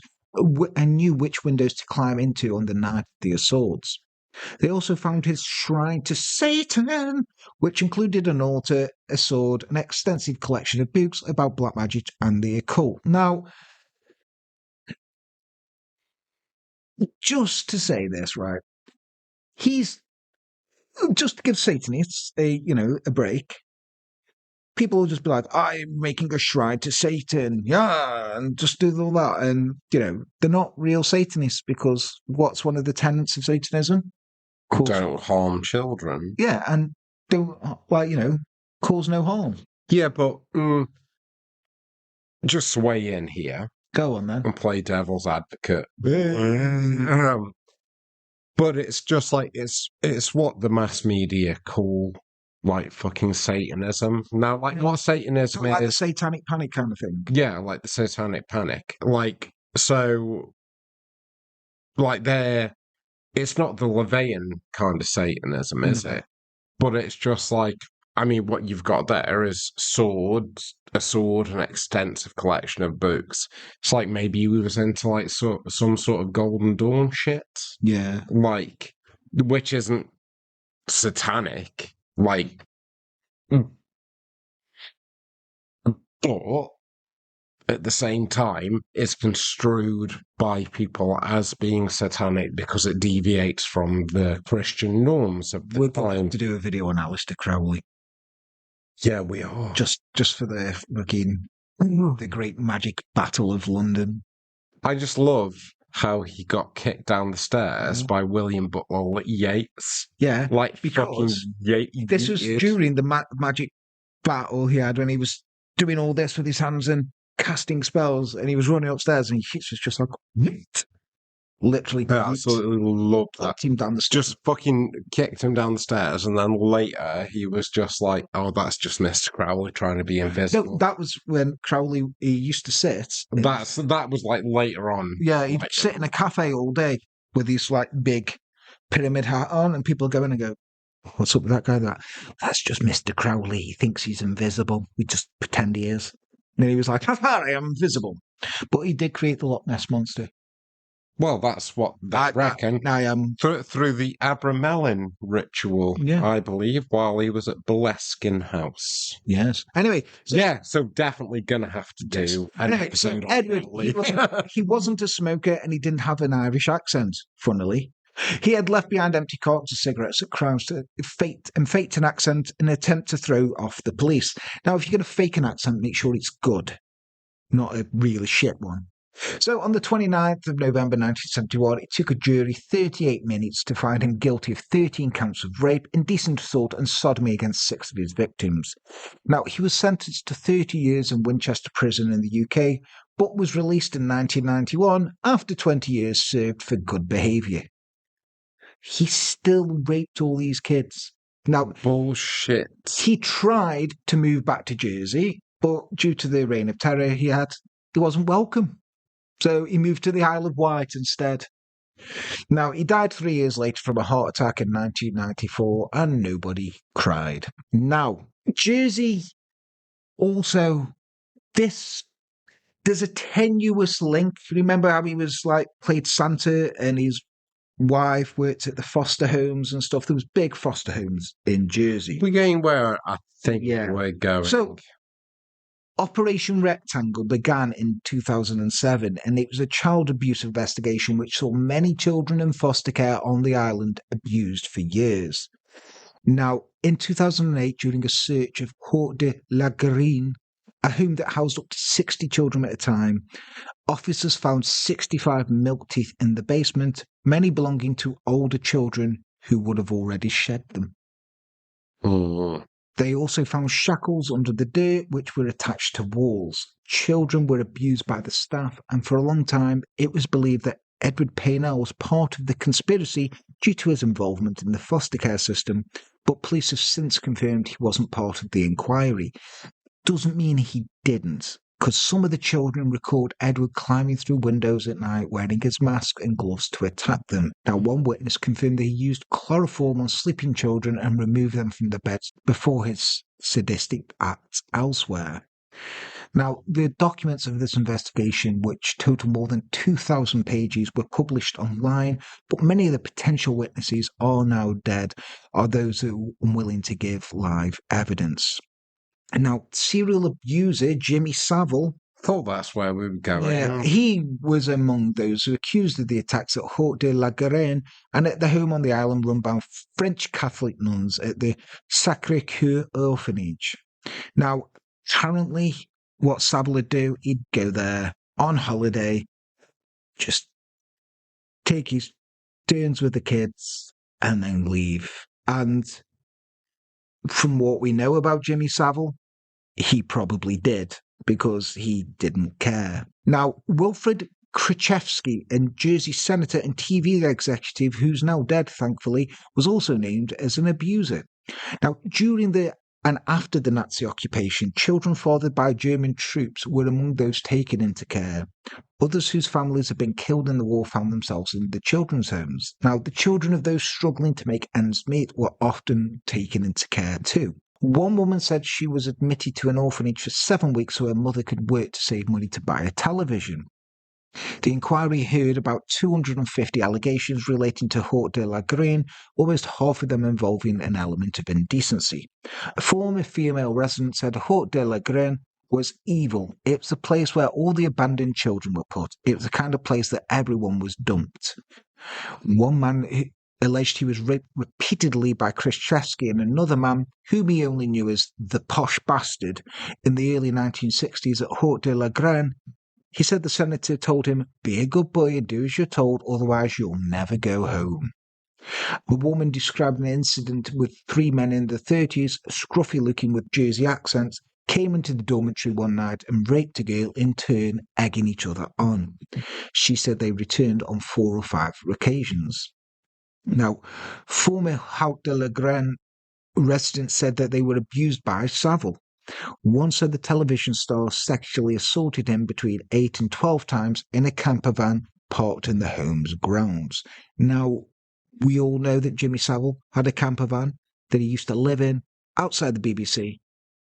and knew which windows to climb into on the night of the assaults. They also found his shrine to Satan, which included an altar, a sword, an extensive collection of books about black magic and the occult. Now, just to say this, right, he's just to give Satanists a break. People will just be like, I'm making a shrine to Satan, and just do all that. And, they're not real Satanists, because what's one of the tenets of Satanism? Don't harm children. Yeah, and don't, cause no harm. Yeah, but just weigh in here. Go on, then. And play devil's advocate. But it's just like, it's what the mass media call, like, fucking Satanism. Now, like, what Satanism is... Like the satanic panic kind of thing. Yeah, like the satanic panic. Like, so... Like, it's not the Levian kind of Satanism, is it? But it's just like, I mean, what you've got there is a sword, an extensive collection of books. It's like maybe he was into like some sort of Golden Dawn shit. Yeah. Like, which isn't satanic. Like, but at the same time, it's construed by people as being satanic because it deviates from the Christian norms of the time. We're going to do a video on Aleister Crowley. Yeah, we are. Just for the fucking The Great Magic Battle of London. I just love how he got kicked down the stairs by William Butler Yeats. Yeah, Like fucking because Yeats. this was during the magic battle he had when he was doing all this with his hands and casting spells, and he was running upstairs, and Yeats was just like, "Yeet." Literally, I absolutely love that. kicked him down the stairs. Just fucking kicked him down the stairs, and then later he was just like, "Oh, that's just Mr. Crowley trying to be invisible." No, that was when Crowley he used to sit. That was like later on. Yeah, he'd sit in a cafe all day with his like big pyramid hat on, and people go in and go, "What's up with that guy?" That's just Mr. Crowley. He thinks he's invisible. We just pretend he is. And then he was like, "Ha, I am invisible." But he did create the Loch Ness monster. Well, that's what they reckon. I am through the Abramelin ritual, Yeah. I believe, while he was at Bleskin House. Yes. Anyway, so definitely gonna have to do an Anyway, episode on Edward, Crowley. he wasn't a smoker, and he didn't have an Irish accent, funnily. He had left behind empty cartons of cigarettes at crowds to faked an accent in an attempt to throw off the police. Now, if you're going to fake an accent, make sure it's good, not a really shit one. So on the 29th of November 1971, it took a jury 38 minutes to find him guilty of 13 counts of rape, indecent assault and sodomy against 6 of his victims. Now, he was sentenced to 30 years in Winchester Prison in the UK, but was released in 1991 after 20 years served for good behaviour. He still raped all these kids. Now, bullshit. He tried to move back to Jersey, but due to the reign of terror he wasn't welcome. So he moved to the Isle of Wight instead. Now, he died 3 years later from a heart attack in 1994, and nobody cried. Now, Jersey also, there's a tenuous link. Remember how he was played Santa and his wife worked at the foster homes and stuff? There was big foster homes in Jersey. We're going where I think we're going. So, Operation Rectangle began in 2007, and it was a child abuse investigation which saw many children in foster care on the island abused for years. Now, in 2008, during a search of Port de la Garenne, a home that housed up to 60 children at a time, officers found 65 milk teeth in the basement, many belonging to older children who would have already shed them. They also found shackles under the dirt which were attached to walls. Children were abused by the staff, and for a long time it was believed that Edward Paisnel was part of the conspiracy due to his involvement in the foster care system, but police have since confirmed he wasn't part of the inquiry. Doesn't mean he didn't, because some of the children record Edward climbing through windows at night wearing his mask and gloves to attack them. Now, one witness confirmed that he used chloroform on sleeping children and removed them from the beds before his sadistic acts elsewhere. Now, the documents of this investigation, which total more than 2,000 pages, were published online, but many of the potential witnesses are now dead, or those who are unwilling to give live evidence. And now, serial abuser Jimmy Savile. Thought that's where we were going. Yeah, he was among those who accused of the attacks at Port de la Garenne and at the home on the island run by French Catholic nuns at the Sacré-Cœur orphanage. Now, apparently, what Savile would do, he'd go there on holiday, just take his turns with the kids, and then leave. And from what we know about Jimmy Savile, he probably did, because he didn't care. Now, Wilfred Krzyzewski, a Jersey senator and TV executive who's now dead, thankfully, was also named as an abuser. Now, during and after the Nazi occupation, children fathered by German troops were among those taken into care. Others whose families had been killed in the war found themselves in the children's homes. Now, the children of those struggling to make ends meet were often taken into care too. One woman said she was admitted to an orphanage for 7 weeks so her mother could work to save money to buy a television. The inquiry heard about 250 allegations relating to Port de la Garenne, almost half of them involving an element of indecency. A former female resident said Port de la Garenne was evil. It was the place where all the abandoned children were put. It was the kind of place that everyone was dumped. One man alleged he was raped repeatedly by Chris Chesky and another man whom he only knew as the posh bastard in the early 1960s at Haute de la Graine. He said the senator told him, "Be a good boy and do as you're told, otherwise you'll never go home." A woman described an incident with three men in their 30s, scruffy looking with Jersey accents, came into the dormitory one night and raped a girl, in turn egging each other on. She said they returned on 4 or 5 occasions. Now, former Haute de la Graine residents said that they were abused by Savile. One said the television star sexually assaulted him between 8 and 12 times in a camper van parked in the home's grounds. Now, we all know that Jimmy Savile had a camper van that he used to live in outside the BBC,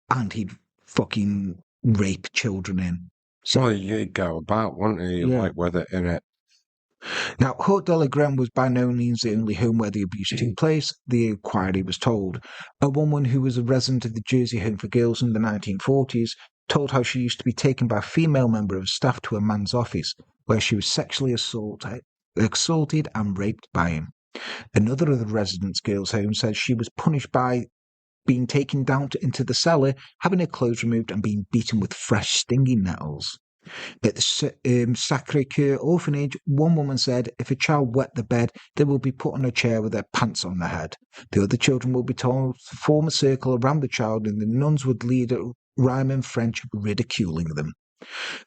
and he'd fucking rape children in. So well, you'd go about, wouldn't you? Yeah. Like with it in it. Now, Haute de la Graine was by no means the only home where the abuse took place, the inquiry was told. A woman who was a resident of the Jersey Home for Girls in the 1940s told how she used to be taken by a female member of staff to a man's office, where she was sexually assaulted and raped by him. Another of the residents' girls' home said she was punished by being taken down into the cellar, having her clothes removed and being beaten with fresh stinging nettles. At the Sacre-Cœur orphanage, one woman said if a child wet the bed, they will be put on a chair with their pants on their head. The other children will be told to form a circle around the child, and the nuns would lead a rhyme in French, ridiculing them.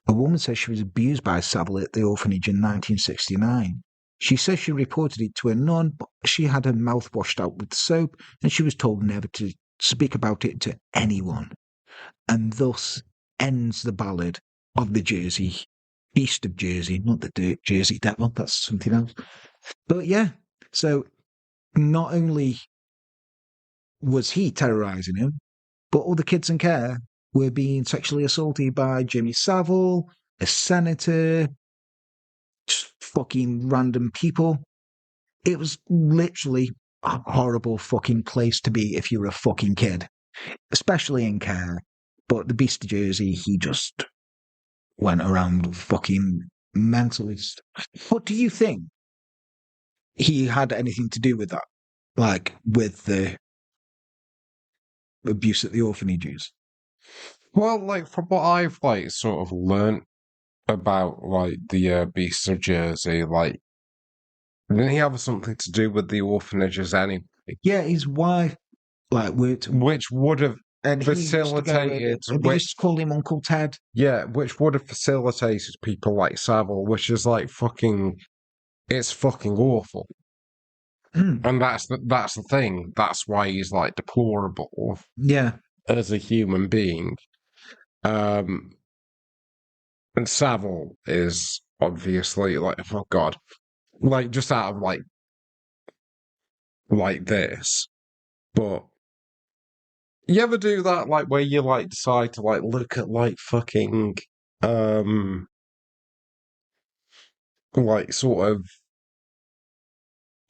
A woman says she was abused by Savile at the orphanage in 1969. She says she reported it to a nun, but she had her mouth washed out with soap, and she was told never to speak about it to anyone. And thus ends the ballad of the Jersey, Beast of Jersey, not the Jersey Devil, that's something else. But yeah, so not only was he terrorising him, but all the kids in care were being sexually assaulted by Jimmy Savile, a senator, just fucking random people. It was literally a horrible fucking place to be if you're a fucking kid, especially in care. But the Beast of Jersey, he just went around fucking mentalist. What do you think he had anything to do with that? Like, with the abuse at the orphanages? Well, like from what I've like sort of learnt about like the Beast of Jersey, like didn't he have something to do with the orphanages anyway? Yeah, his wife, like, worked, which would have and facilitated. They used to call him Uncle Ted. Yeah, which would have facilitated people like Savile, which is like fucking, it's fucking awful. And that's the thing. That's why he's like deplorable. Yeah, as a human being. And Savile is obviously like, oh god, like just out of like this. But you ever do that, like where you like decide to like look at like fucking like sort of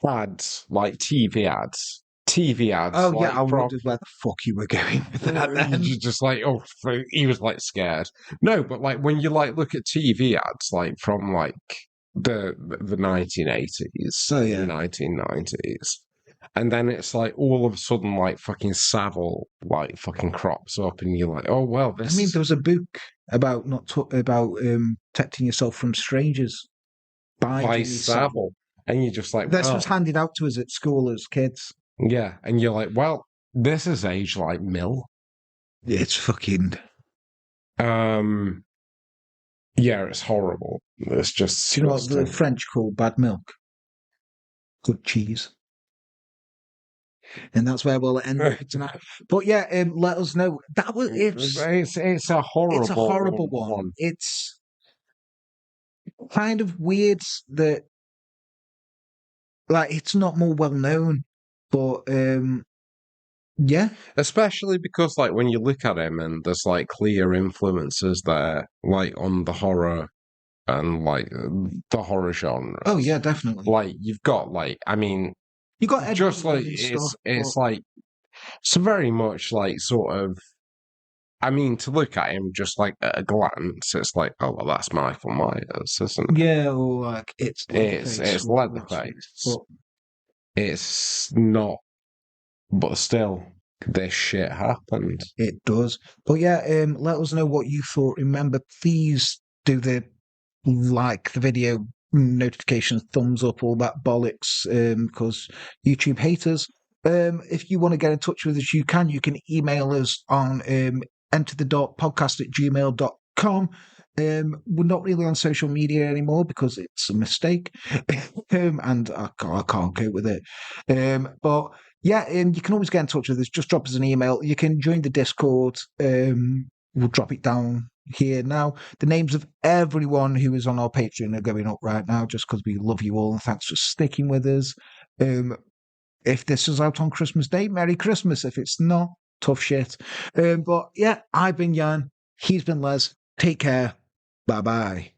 ads, like TV ads. Oh like, yeah, I wondered where the fuck you were going with that. Then. Just like, oh, he was like scared. No, but like when you like look at TV ads, like from like the 1980s, Oh yeah, 1990s, and then it's like all of a sudden like fucking Savile like fucking crops up, and you're like, oh well, this. I mean, there was a book about protecting yourself from strangers by Savile, and you're just like, this was handed out to us at school as kids. Yeah, and you're like, well, this is age like Mill. It's fucking. Yeah, it's horrible. It's just. Do you know what the French call bad milk? Good cheese. And that's where we'll end up tonight. But yeah, let us know. That was it's a horrible. It's a horrible one. It's kind of weird that, like, it's not more well known. But yeah, especially because like when you look at him and there's like clear influences there, like on the horror and like the horror genre. Oh yeah, definitely. Like you've got like, I mean, you got just like it's like it's very much like sort of. I mean, to look at him just like at a glance, it's like, oh well, that's Michael Myers, isn't it? Yeah, or like it's Leatherface. it's not. But still, this shit happened. It does. But yeah, let us know what you thought. Remember, please do the like the video, notifications, thumbs up, all that bollocks, because YouTube haters. If you want to get in touch with us, you can. You can email us on enterthedarkpodcast@gmail.com. We're not really on social media anymore because it's a mistake, and I can't cope with it. But yeah, you can always get in touch with us. Just drop us an email. You can join the Discord. We'll drop it down here now. The names of everyone who is on our Patreon are going up right now just because we love you all and thanks for sticking with us. If this is out on Christmas Day, Merry Christmas. If it's not, tough shit. But yeah, I've been Jan. He's been Les. Take care. Bye bye.